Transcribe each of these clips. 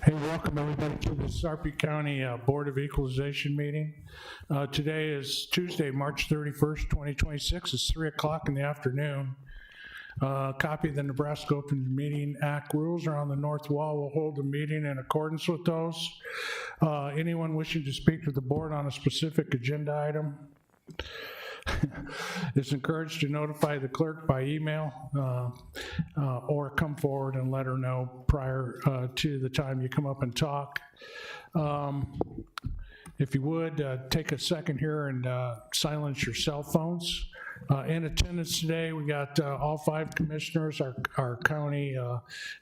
Hey, welcome everybody to the Sarpy County Board of Equalization meeting. Today is Tuesday, March 31st, 2026. It's 3 o'clock in the afternoon. Copy of the Nebraska Open Meeting Act rules are on the north wall. We'll hold the meeting in accordance with those. Anyone wishing to speak to the board on a specific agenda item is encouraged to notify the clerk by email or come forward and let her know prior to the time you come up and talk. If you would, take a second here and silence your cell phones. In attendance today, we got all 5 commissioners, our county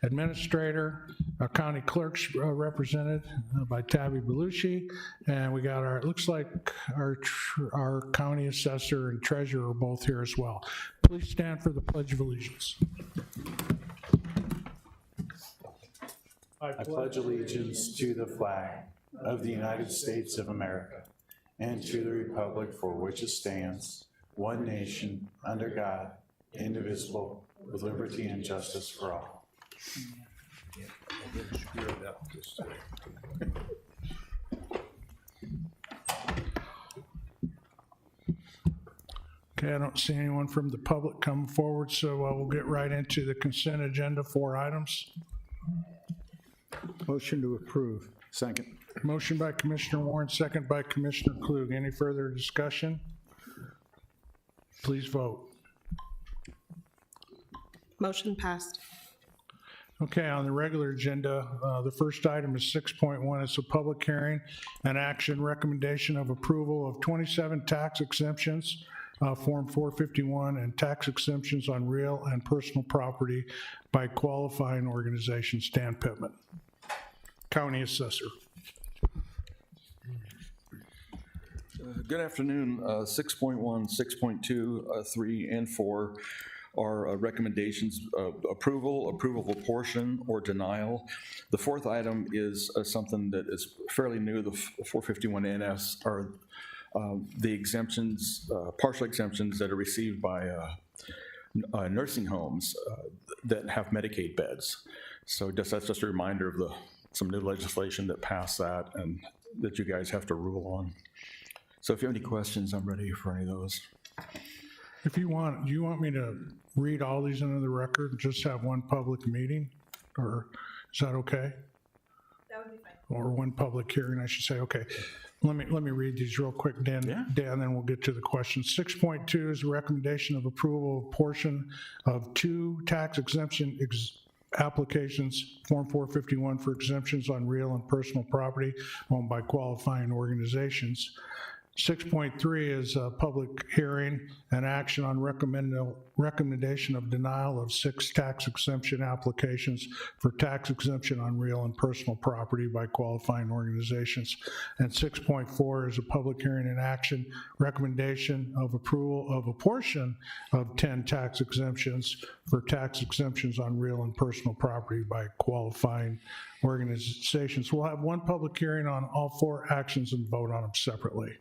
administrator, our county clerks represented by Tabby Belushi, and we got it looks like our county assessor and treasurer are both here as well. Please stand for the Pledge of Allegiance. I pledge allegiance to the flag of the United States of America and to the republic for which it stands, one nation, under God, indivisible, with liberty and justice for all. Okay, I don't see anyone from the public come forward, so we'll get right into the consent agenda, 4 items. Motion to approve. Second. Motion by Commissioner Warren, second by Commissioner Klug. Any further discussion? Please vote. Motion passed. Okay, on the regular agenda, the first item is 6.1. It's a public hearing and action recommendation of approval of 27 tax exemptions, Form 451, and tax exemptions on real and personal property by qualifying organizations. Dan Pittman, County Assessor. Good afternoon. 6.1, 6.2, 3, and 4 are recommendations of approval of a portion, or denial. The fourth item is something that is fairly new. The 451 NS are the exemptions, partial exemptions that are received by nursing homes that have Medicaid beds. So that's just a reminder of some new legislation that passed that and that you guys have to rule on. So if you have any questions, I'm ready for any of those. If you want, do you want me to read all these into the record and just have one public meeting? Or is that okay? That would be fine. Or one public hearing, I should say. Okay. Let me read these real quick, Dan. Yeah. Dan, then we'll get to the questions. 6.2 is a recommendation of approval of portion of 2 tax exemption applications, Form 451, for exemptions on real and personal property owned by qualifying organizations. 6.3 is a public hearing and action on recommendation of denial of 6 tax exemption applications for tax exemption on real and personal property by qualifying organizations. And 6.4 is a public hearing and action recommendation of approval of a portion of 10 tax exemptions for tax exemptions on real and personal property by qualifying organizations. We'll have one public hearing on all 4 actions and vote on them separately.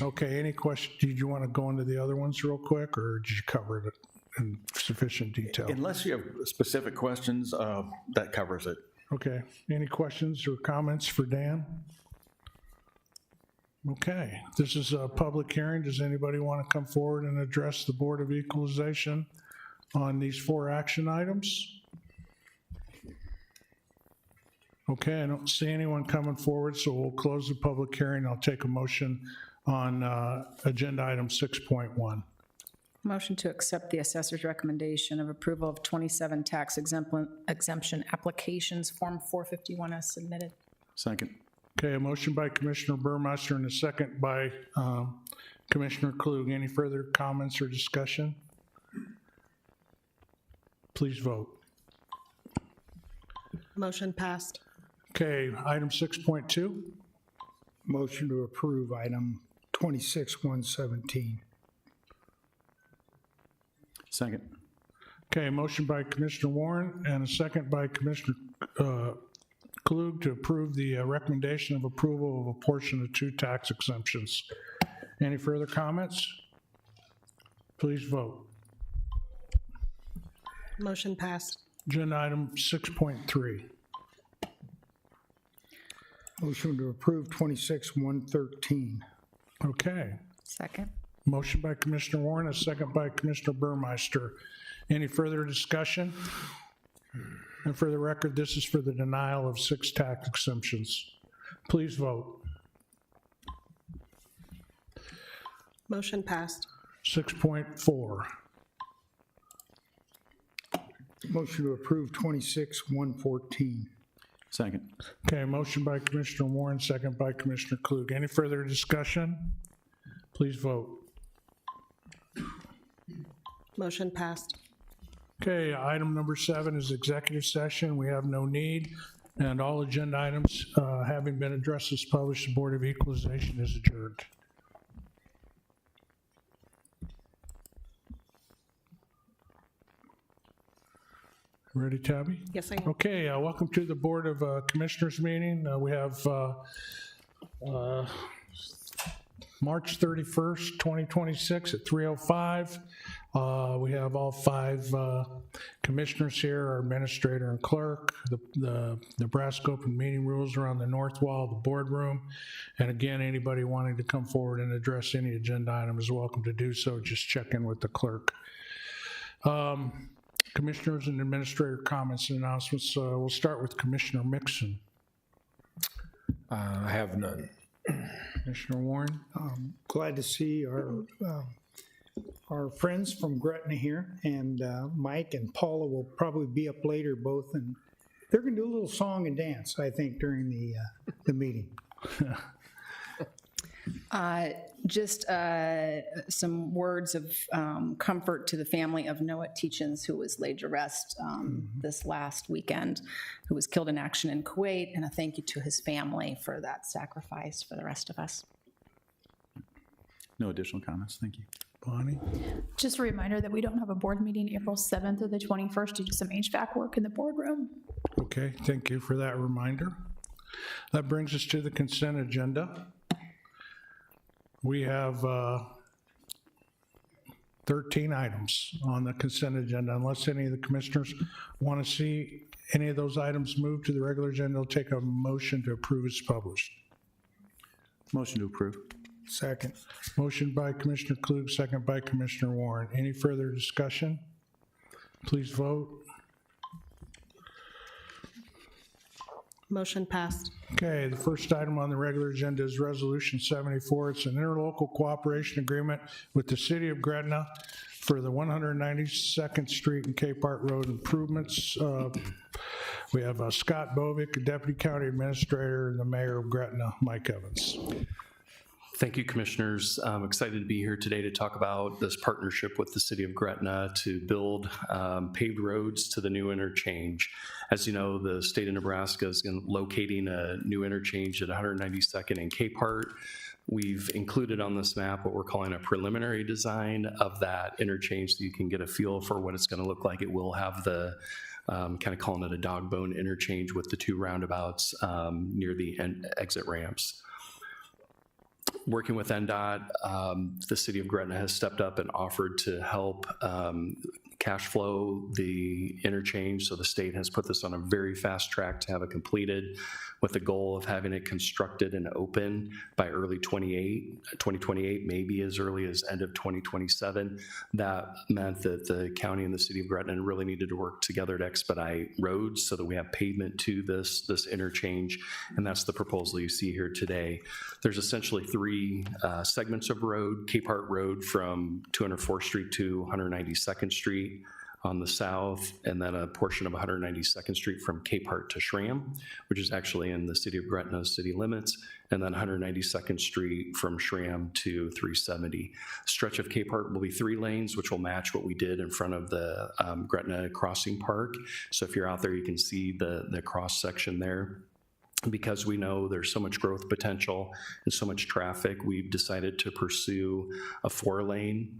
Okay, any questions? Did you want to go into the other ones real quick, or did you cover it in sufficient detail? Unless you have specific questions, that covers it. Okay, any questions or comments for Dan? Okay, this is a public hearing. Does anybody want to come forward and address the Board of Equalization on these 4 action items? Okay, I don't see anyone coming forward, so we'll close the public hearing. I'll take a motion on agenda item 6.1. Motion to accept the assessor's recommendation of approval of 27 tax exemption applications, Form 451 as submitted. Second. Okay, a motion by Commissioner Burmeister and a second by Commissioner Klug. Any further comments or discussion? Please vote. Motion passed. Okay, item 6.2. Motion to approve item 26-117. Second. Okay, motion by Commissioner Warren and a second by Commissioner Klug to approve the recommendation of approval of a portion of 2 tax exemptions. Any further comments? Please vote. Motion passed. Agenda item 6.3. Motion to approve 26-113. Okay. Second. Motion by Commissioner Warren, a second by Commissioner Burmeister. Any further discussion? And for the record, this is for the denial of 6 tax exemptions. Please vote. Motion passed. 6.4. Motion to approve 26-114. Second. Okay, motion by Commissioner Warren, second by Commissioner Klug. Any further discussion? Please vote. Motion passed. Okay, item number 7 is executive session. We have no need. And all agenda items having been addressed as published, the Board of Equalization is adjourned. Ready, Tabby? Yes, I am. Okay, welcome to the Board of Commissioners meeting. We have March 31st, 2026 at 3:05. We have all 5 commissioners here, our administrator and clerk. The Nebraska open meeting rules are on the north wall of the boardroom. And again, anybody wanting to come forward and address any agenda item is welcome to do so. Just check in with the clerk. Commissioners and administrator comments and announcements. We'll start with Commissioner Mixon. I have none. Commissioner Warren? Glad to see our friends from Gretna here, and Mike and Paula will probably be up later both, and they're going to do a little song and dance, I think, during the meeting. Just some words of comfort to the family of Noah Teachins, who was laid to rest this last weekend, who was killed in action in Kuwait, and a thank you to his family for that sacrifice for the rest of us. No additional comments. Thank you. Bonnie? Just a reminder that we don't have a board meeting April 7th or the 21st due to some HVAC work in the boardroom. Okay, thank you for that reminder. That brings us to the consent agenda. We have 13 items on the consent agenda. Unless any of the commissioners want to see any of those items moved to the regular agenda, I'll take a motion to approve as published. Motion to approve. Second. Motion by Commissioner Klug, second by Commissioner Warren. Any further discussion? Please vote. Motion passed. Okay, the first item on the regular agenda is Resolution 74. It's an interlocal cooperation agreement with the City of Gretna for the 192nd Street and Capehart Road improvements. We have Scott Bovick, Deputy County Administrator, and the Mayor of Gretna, Mike Evans. Thank you, Commissioners. I'm excited to be here today to talk about this partnership with the City of Gretna to build paved roads to the new interchange. As you know, the state of Nebraska is locating a new interchange at 192nd and Capehart. We've included on this map what we're calling a preliminary design of that interchange so you can get a feel for what it's going to look like. It will have the kind of calling it a dog bone interchange with the 2 roundabouts near the exit ramps. Working with NDOT, the City of Gretna has stepped up and offered to help cash flow the interchange. So the state has put this on a very fast track to have it completed with the goal of having it constructed and open by early 2028, maybe as early as end of 2027. That meant that the county and the City of Gretna really needed to work together to expedite roads so that we have pavement to this interchange, and that's the proposal you see here today. There's essentially 3 segments of road: Capehart Road from 204th Street to 192nd Street on the south, and then a portion of 192nd Street from Capehart to Schramm, which is actually in the City of Gretna city limits, and then 192nd Street from Schramm to 370. Stretch of Capehart will be 3 lanes, which will match what we did in front of the Gretna Crossing Park. So if you're out there, you can see the cross section there. Because we know there's so much growth potential and so much traffic, we've decided to pursue a 4-lane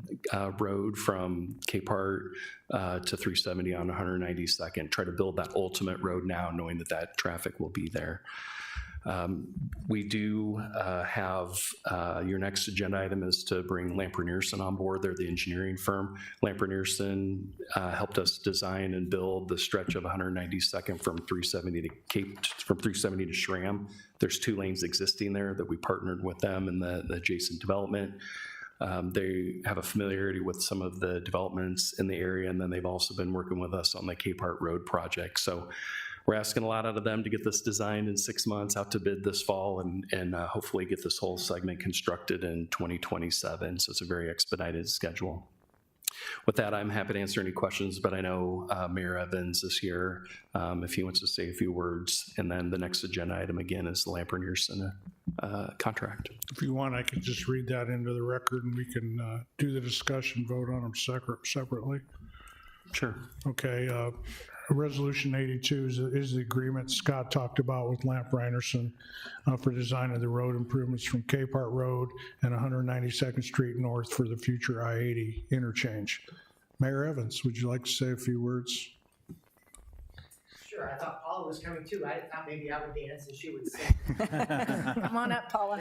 road from Capehart to 370 on 192nd, try to build that ultimate road now, knowing that traffic will be there. We do have, your next agenda item is to bring Lamper Nearson on board. They're the engineering firm. Lamper Nearson helped us design and build the stretch of 192nd from 370 to from 370 to Schramm. There's 2 lanes existing there that we partnered with them in the adjacent development. They have a familiarity with some of the developments in the area, and then they've also been working with us on the Capehart Road project. So we're asking a lot out of them to get this designed in 6 months, out to bid this fall, and hopefully get this whole segment constructed in 2027. So it's a very expedited schedule. With that, I'm happy to answer any questions, but I know Mayor Evans is here if he wants to say a few words. And then the next agenda item again is the Lamper Nearson contract. If you want, I can just read that into the record and we can do the discussion, vote on them separately. Sure. Okay, Resolution 82 is the agreement Scott talked about with Lamp Reinerson for design of the road improvements from Capehart Road and 192nd Street North for the future I-80 interchange. Mayor Evans, would you like to say a few words? Sure, I thought Paula was coming too. I thought maybe I would dance and she would sing. Come on up, Paula.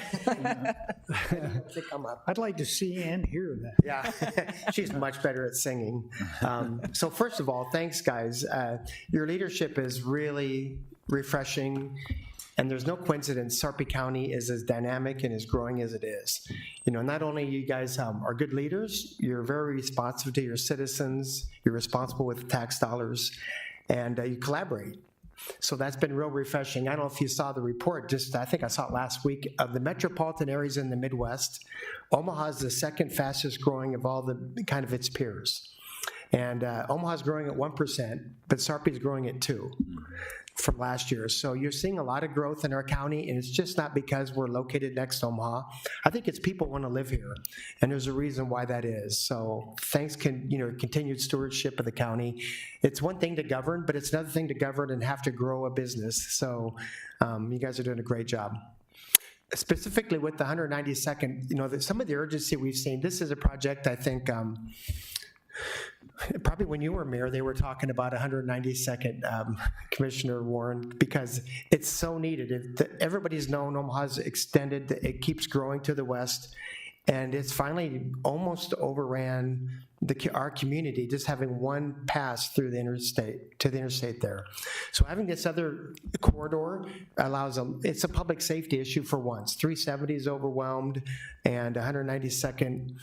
To come up. I'd like to see and hear that. Yeah, she's much better at singing. So first of all, thanks, guys. Your leadership is really refreshing, and there's no coincidence Sarpy County is as dynamic and as growing as it is. You know, not only you guys are good leaders, you're very responsive to your citizens, you're responsible with tax dollars, and you collaborate. So that's been real refreshing. I don't know if you saw the report, I think I saw it last week, of the metropolitan areas in the Midwest. Omaha is the second fastest growing of all the kind of its peers. And Omaha's growing at 1%, but Sarpy's growing at 2% from last year. So you're seeing a lot of growth in our county, and it's just not because we're located next to Omaha. I think it's people want to live here, and there's a reason why that is. So thanks, continued stewardship of the county. It's one thing to govern, but it's another thing to govern and have to grow a business. So you guys are doing a great job. Specifically with the 192nd, some of the urgency we've seen, this is a project I think, probably when you were mayor, they were talking about 192nd, Commissioner Warren, because it's so needed. Everybody's known Omaha's extended, it keeps growing to the west, and it's finally almost overran our community, just having one pass through the interstate there. So having this other corridor allows it's a public safety issue for once. 370 is overwhelmed, and 192nd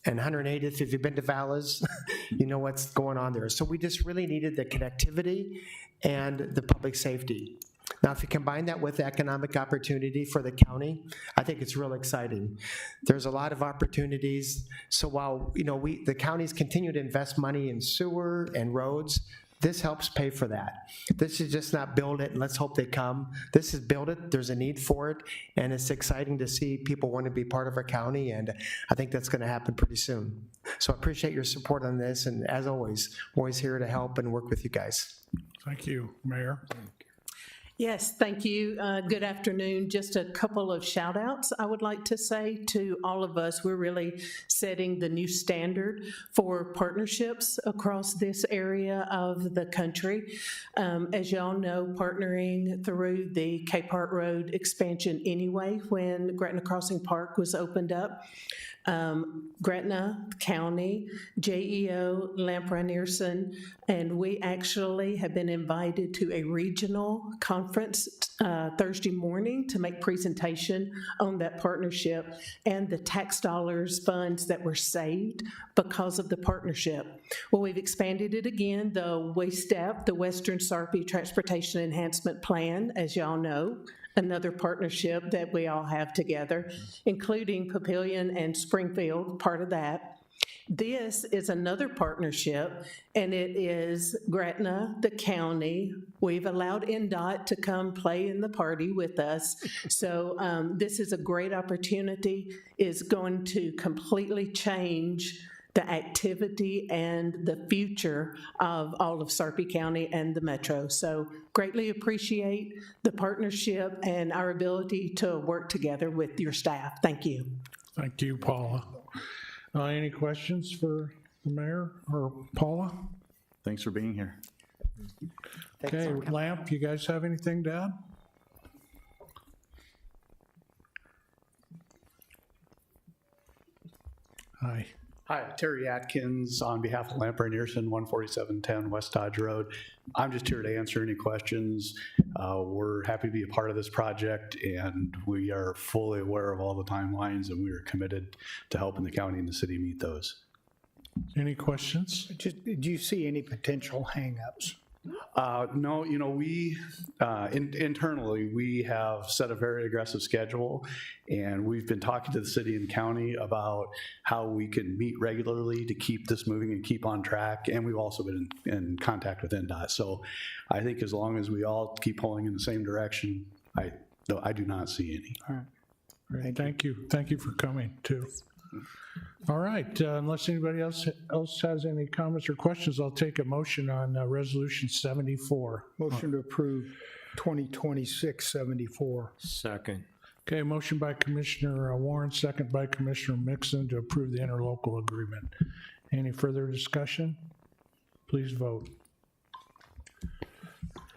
and 180th, if you've been to Valles, you know what's going on there. So we just really needed the connectivity and the public safety. Now, if you combine that with economic opportunity for the county, I think it's real exciting. There's a lot of opportunities. So while the counties continue to invest money in sewer and roads, this helps pay for that. This is just not build it and let's hope they come. This is build it, there's a need for it, and it's exciting to see people want to be part of our county, and I think that's going to happen pretty soon. So I appreciate your support on this, and as always, I'm always here to help and work with you guys. Thank you, Mayor. Yes, thank you. Good afternoon. Just a couple of shout outs I would like to say to all of us. We're really setting the new standard for partnerships across this area of the country. As y'all know, partnering through the Capehart Road expansion anyway, when Gretna Crossing Park was opened up. Gretna County, JEO, Lamp Reinerson, and we actually have been invited to a regional conference Thursday morning to make presentation on that partnership and the tax dollars funds that were saved because of the partnership. Well, we've expanded it again, the WSTEP, the Western Sarpy Transportation Enhancement Plan, as y'all know, another partnership that we all have together, including Papillion and Springfield, part of that. This is another partnership, and it is Gretna, the county. We've allowed NDOT to come play in the party with us. So this is a great opportunity. It's going to completely change the activity and the future of all of Sarpy County and the Metro. So greatly appreciate the partnership and our ability to work together with your staff. Thank you. Thank you, Paula. Any questions for the mayor or Paula? Thanks for being here. Okay, Lamp, you guys have anything to add? Aye. Hi, Terry Atkins on behalf of Lamprey Nearson, 14710 West Dodge Road. I'm just here to answer any questions. We're happy to be a part of this project, and we are fully aware of all the timelines, and we are committed to helping the county and the city meet those. Any questions? Do you see any potential hangups? No, we internally, we have set a very aggressive schedule, and we've been talking to the city and county about how we can meet regularly to keep this moving and keep on track, and we've also been in contact with NDOT. So I think as long as we all keep pulling in the same direction, I do not see any. All right. Great, thank you. Thank you for coming, too. All right, unless anybody else has any comments or questions, I'll take a motion on Resolution 74. Motion to approve 2026-74. Second. Okay, motion by Commissioner Warren, second by Commissioner Mixon to approve the interlocal agreement. Any further discussion? Please vote.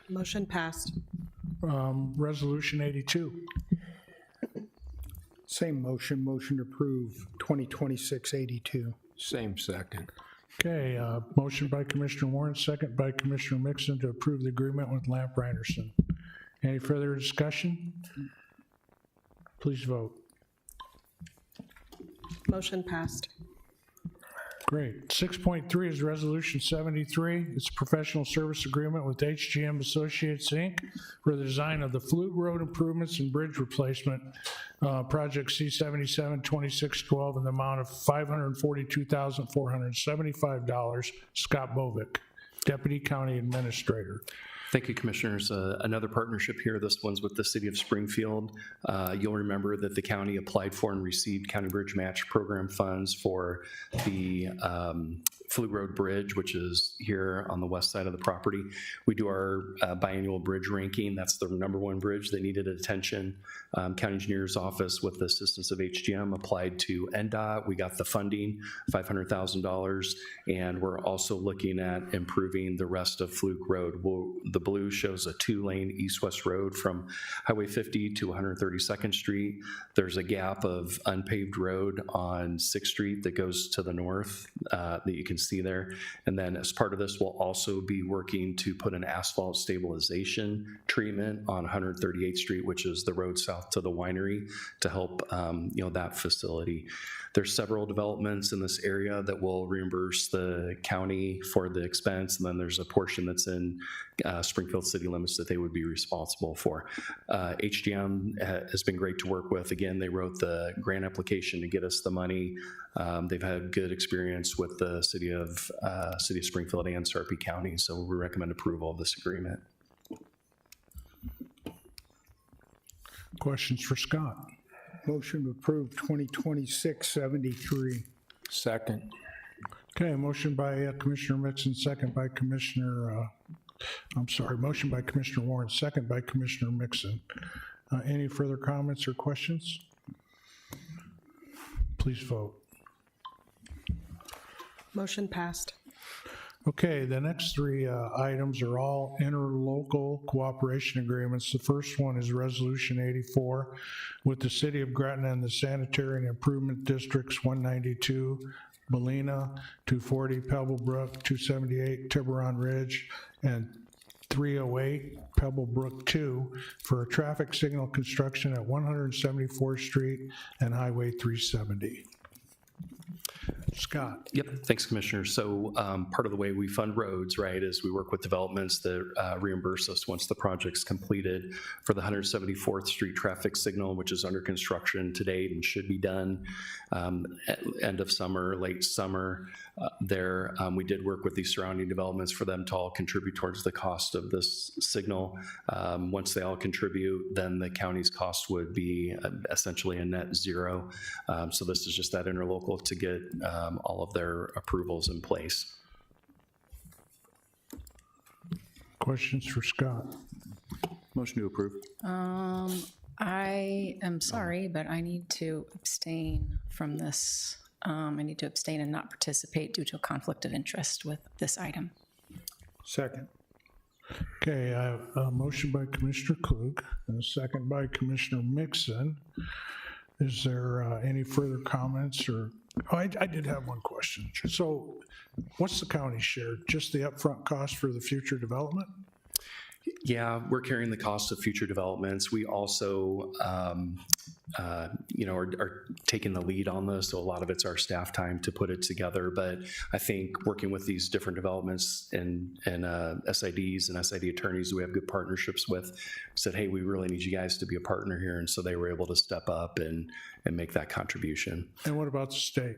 Motion passed. Resolution 82. Same motion to approve 2026-82. Same second. Okay, motion by Commissioner Warren, second by Commissioner Mixon to approve the agreement with Lamprey Anderson. Any further discussion? Please vote. Motion passed. Great. 6.3 is Resolution 73. It's a professional service agreement with HGM Associates, Inc. for the design of the Flute Road improvements and bridge replacement, Project C772612 in the amount of $542,475. Scott Bovick, Deputy County Administrator. Thank you, Commissioners. Another partnership here. This one's with the City of Springfield. You'll remember that the county applied for and received County Bridge Match Program funds for the Flute Road Bridge, which is here on the west side of the property. We do our biannual bridge ranking. That's the #1 bridge that needed attention. County Engineer's Office, with the assistance of HGM, applied to NDOT. We got the funding, $500,000, and we're also looking at improving the rest of Fluke Road. The blue shows a 2-lane east-west road from Highway 50 to 132nd Street. There's a gap of unpaved road on 6th Street that goes to the north that you can see there. And then as part of this, we'll also be working to put an asphalt stabilization treatment on 138th Street, which is the road south to the winery, to help that facility. There's several developments in this area that will reimburse the county for the expense, and then there's a portion that's in Springfield city limits that they would be responsible for. HGM has been great to work with. Again, they wrote the grant application to get us the money. They've had good experience with the city of Springfield and Sarpy County, so we recommend approval of this agreement. Questions for Scott? Motion to approve 2026-73. Second. Okay, motion by Commissioner Mixon, second by motion by Commissioner Warren, second by Commissioner Mixon. Any further comments or questions? Please vote. Motion passed. Okay, the next three items are all interlocal cooperation agreements. The first one is Resolution 84 with the City of Gretna and the Sanitary and Improvement Districts 192, Galena, 240, Pebblebrook, 278, Tiburon Ridge, and 308, Pebblebrook 2 for a traffic signal construction at 174th Street and Highway 370. Scott. Yep, thanks, Commissioner. So part of the way we fund roads, right, is we work with developments that reimburse us once the project's completed. For the 174th Street traffic signal, which is under construction to date and should be done end of summer, late summer, we did work with these surrounding developments for them to all contribute towards the cost of this signal. Once they all contribute, then the county's cost would be essentially a net zero. So this is just that interlocal to get all of their approvals in place. Questions for Scott? Motion to approve. I am sorry, but I need to abstain from this. I need to abstain and not participate due to a conflict of interest with this item. Second. Okay, I have a motion by Commissioner Klug and a second by Commissioner Mixon. Is there any further comments or Oh, I did have one question. So what's the county share? Just the upfront cost for the future development? Yeah, we're carrying the cost of future developments. We also, are taking the lead on this, so a lot of it's our staff time to put it together. But I think working with these different developments and SIDs and SID attorneys who we have good partnerships with, said, hey, we really need you guys to be a partner here. And so they were able to step up and make that contribution. And what about the state?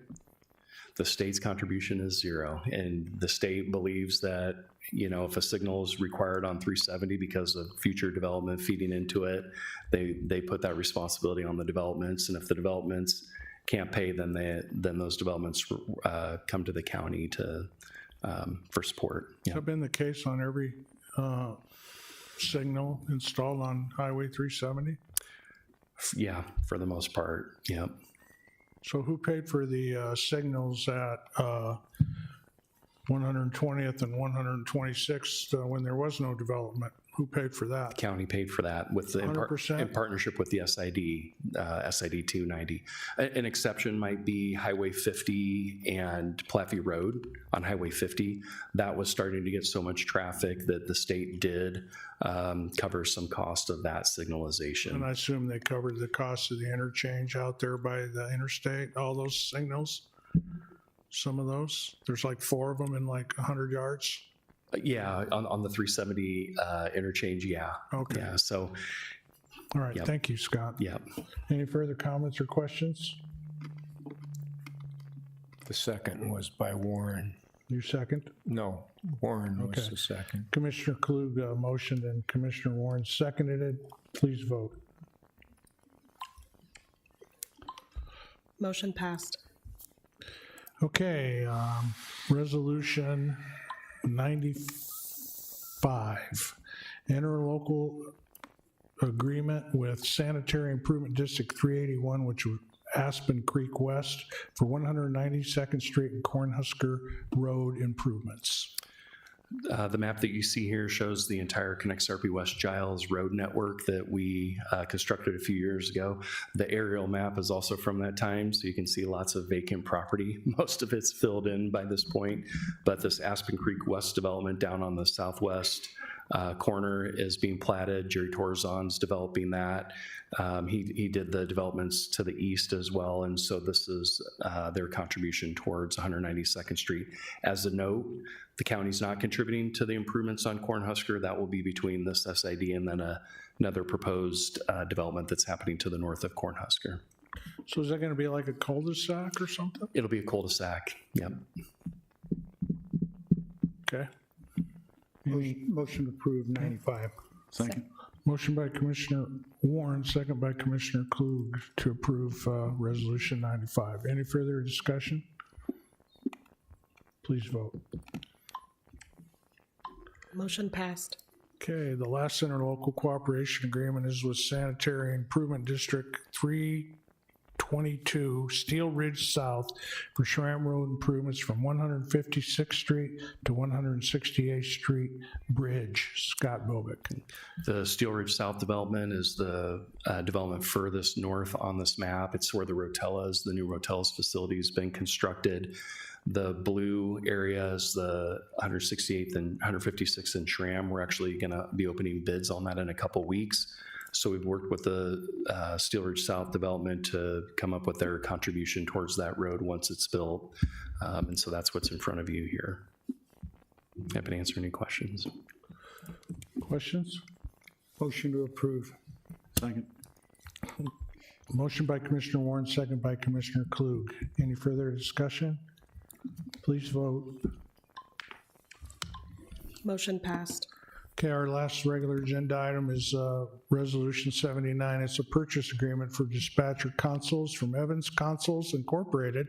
The state's contribution is zero, and the state believes that, if a signal is required on 370 because of future development feeding into it, they put that responsibility on the developments, and if the developments can't pay, then those developments come to the county for support. Has that been the case on every signal installed on Highway 370? Yeah, for the most part, yep. So who paid for the signals at 120th and 126th when there was no development? Who paid for that? County paid for that with in 100%? partnership with the SID 290. An exception might be Highway 50 and Platteview Road on Highway 50. That was starting to get so much traffic that the state did cover some cost of that signalization. And I assume they covered the cost of the interchange out there by the interstate, all those signals? Some of those? There's like 4 of them in like 100 yards? Yeah, on the 370 interchange, yeah. Okay. Yeah, so. All right, Yep. Thank you, Scott. Yeah. Any further comments or questions? The second was by Warren. You second? No, Warren was Okay. the second. Commissioner Klug motioned and Commissioner Warren seconded it. Please vote. Motion passed. Okay, resolution 95, interlocal agreement with Sanitary Improvement District 381, which was Aspen Creek West for 192nd Street and Cornhusker Road improvements. The map that you see here shows the entire Connect-Sarpy West Giles Road network that we constructed a few years ago. The aerial map is also from that time, so you can see lots of vacant property. Most of it's filled in by this point, but this Aspen Creek West development down on the southwest corner is being platted. Jerry Torzon's developing that. He did the developments to the east as well, and so this is their contribution towards 192nd Street. As a note, the county's not contributing to the improvements on Cornhusker. That will be between this SID and then another proposed development that's happening to the north of Cornhusker. So is that going to be like a cul-de-sac or something? It'll be a cul-de-sac, yep. Okay. Motion to approve 95. Second. Motion by Commissioner Warren, second by Commissioner Klug to approve Resolution 95. Any further discussion? Please vote. Motion passed. Okay, the last interlocal cooperation agreement is with Sanitary Improvement District 322, Steel Ridge South, for Schramm Road improvements from 156th Street to 168th Street Bridge. Scott Bobick. The Steel Ridge South development is the development furthest north on this map. It's where the Rotellas, the new Rotellas facility has been constructed. The blue area is the 168th and 156th and Schramm. We're actually going to be opening bids on that in a couple weeks. So we've worked with the Steel Ridge South development to come up with their contribution towards that road once it's built. And so that's what's in front of you here. Happy to answer any questions. Questions? Motion to approve. Second. Motion by Commissioner Warren, second by Commissioner Klug. Any further discussion? Please vote. Motion passed. Okay, our last regular agenda item is Resolution 79. It's a purchase agreement for dispatcher consoles from Evans Consoles Incorporated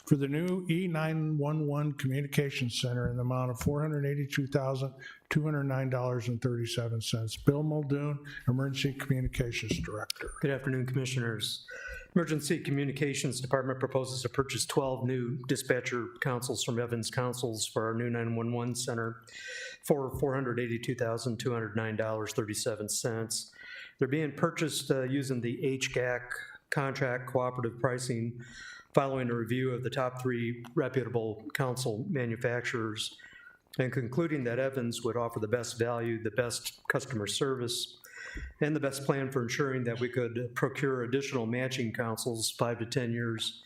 for the new E911 Communication Center in the amount of $482,209.37. Bill Muldoon, Emergency Communications Director. Good afternoon, Commissioners. Emergency Communications Department proposes to purchase 12 new dispatcher consoles from Evans Consoles for our new 911 center for $482,209.37. They're being purchased using the HGAC contract cooperative pricing following a review of the top 3 reputable council manufacturers and concluding that Evans would offer the best value, the best customer service, and the best plan for ensuring that we could procure additional matching consoles 5 to 10 years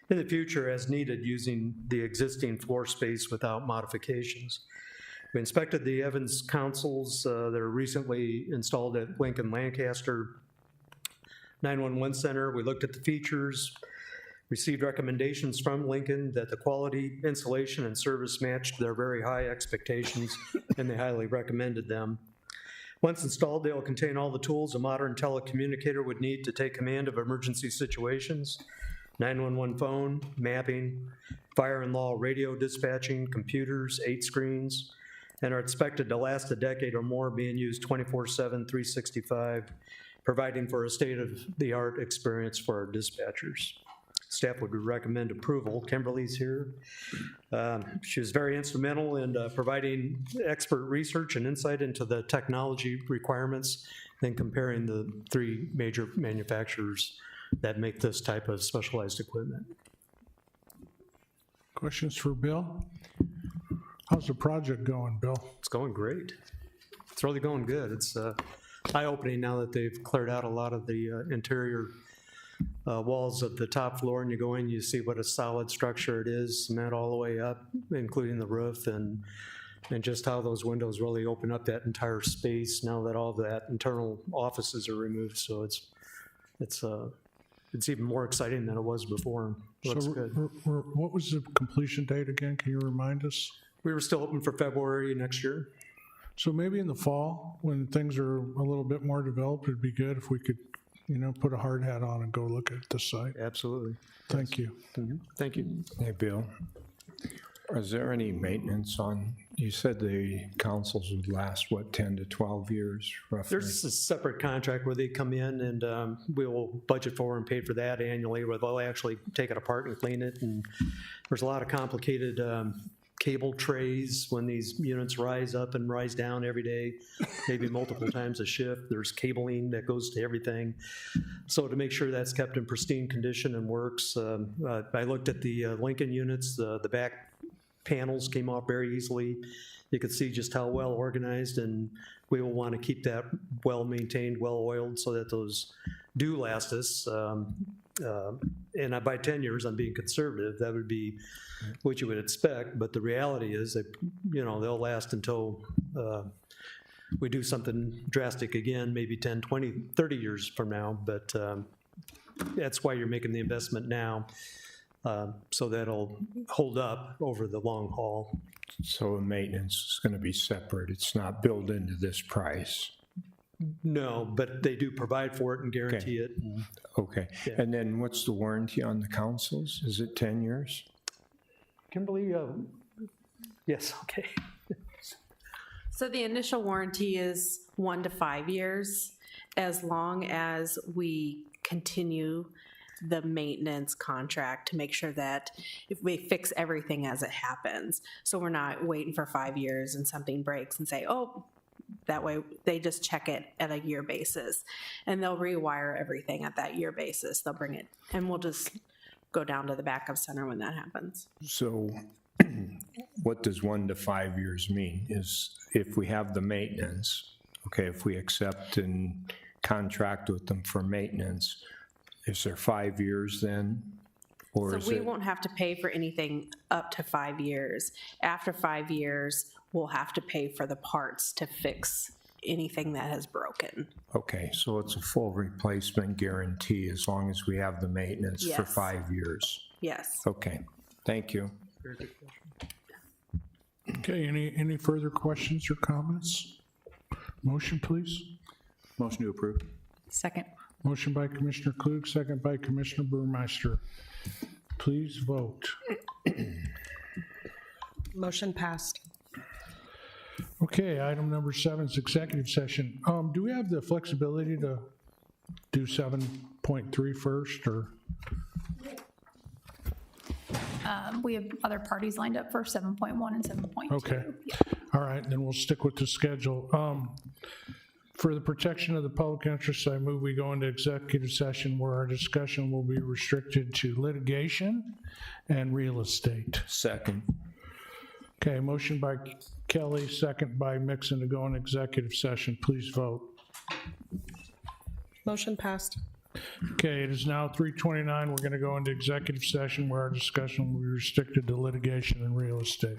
in the future as needed using the existing floor space without modifications. We inspected the Evans consoles that are recently installed at Lincoln Lancaster 911 Center. We looked at the features, received recommendations from Lincoln that the quality, installation, and service matched their very high expectations, and they highly recommended them. Once installed, they will contain all the tools a modern telecommunicator would need to take command of emergency situations: 911 phone, mapping, fire and law radio dispatching, computers, 8 screens, and are expected to last a decade or more, being used 24/7, 365, providing for a state-of-the-art experience for our dispatchers. Staff would recommend approval. Kimberly's here. She was very instrumental in providing expert research and insight into the technology requirements and comparing the 3 major manufacturers that make this type of specialized equipment. Questions for Bill? How's the project going, Bill? It's going great. It's really going good. It's eye-opening now that they've cleared out a lot of the interior walls of the top floor, and you go in, you see what a solid structure it is, cement all the way up, including the roof, and just how those windows really open up that entire space now that all that internal offices are removed. So it's even more exciting than it was before. Looks So good. what was the completion date again? Can you remind us? We were still open for February next year. So maybe in the fall, when things are a little bit more developed, it'd be good if we could, put a hard hat on and go look at the site. Absolutely. Thank you. Thank you. Hey, Bill, is there any maintenance on, you said the consoles would last, what, 10 to 12 years roughly? There's a separate contract where they come in and we will budget for and pay for that annually, where they'll actually take it apart and clean it. And there's a lot of complicated cable trays when these units rise up and rise down every day, maybe multiple times a shift. There's cabling that goes to everything. So to make sure that's kept in pristine condition and works, I looked at the Lincoln units, the back panels came off very easily. You could see just how well organized, and we will want to keep that well maintained, well oiled, so that those do last us. And by 10 years, I'm being conservative. That would be what you would expect, but the reality is that, they'll last until we do something drastic again, maybe 10, 20, 30 years from now, but that's why you're making the investment now, so that'll hold up over the long haul. So the maintenance is going to be separate. It's not built into this price. No, but they do provide for it and guarantee it. Okay. Yeah. And then what's the warranty on the consoles? Is it 10 years? Kimberly, yes, okay. So the initial warranty is 1 to 5 years, as long as we continue the maintenance contract to make sure that if we fix everything as it happens. So we're not waiting for 5 years and something breaks and say, oh, that way they just check it at a year basis, and they'll rewire everything at that year basis. They'll bring it, and we'll just go down to the backup center when that happens. So what does 1 to 5 years mean? Is if we have the maintenance, okay, if we accept and contract with them for maintenance, is there 5 years then? Or So is we it, won't have to pay for anything up to 5 years. After 5 years, we'll have to pay for the parts to fix anything that has broken. okay, so it's a full replacement guarantee as long as we have the maintenance for Yes. 5 years? Yes. Okay, thank you. Okay, any further questions or comments? Motion, please. Motion to approve. Second. Motion by Commissioner Klug, second by Commissioner Burmeister. Please vote. Motion passed. Okay, item number 7 is executive session. Do we have the flexibility to do 7.3 first, or? We have other parties lined up for 7.1 and 7.2. Okay, all right, then we'll stick with the schedule. For the protection of the public interest, I move we go into executive session where our discussion will be restricted to litigation and real estate. Second. Okay, motion by Kelly, second by Mixon to go in executive session. Please vote. Motion passed. Okay, it is now 3:29. We're going to go into executive session where our discussion will be restricted to litigation and real estate.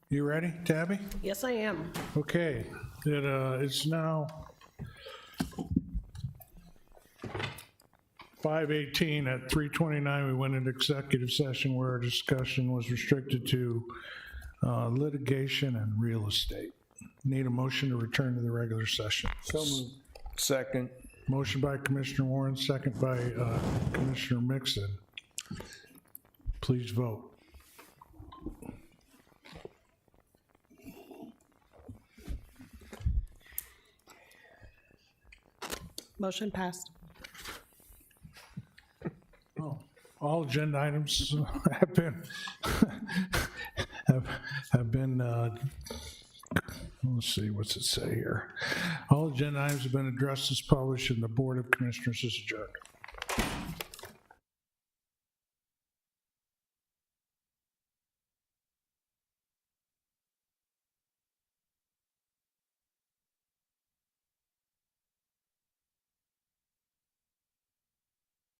You ready, Tabby? Yes, I am. Okay, it's now 5:18. At 3:29, we went into executive session where our discussion was restricted to litigation and real estate. Need a motion to return to the regular session. So moved. Second. Motion by Commissioner Warren, second by Commissioner Mixon. Please vote. Motion passed. All agenda items have been, let's see, what's it say here? All agenda items have been addressed as published, and the Board of Commissioners is adjourned.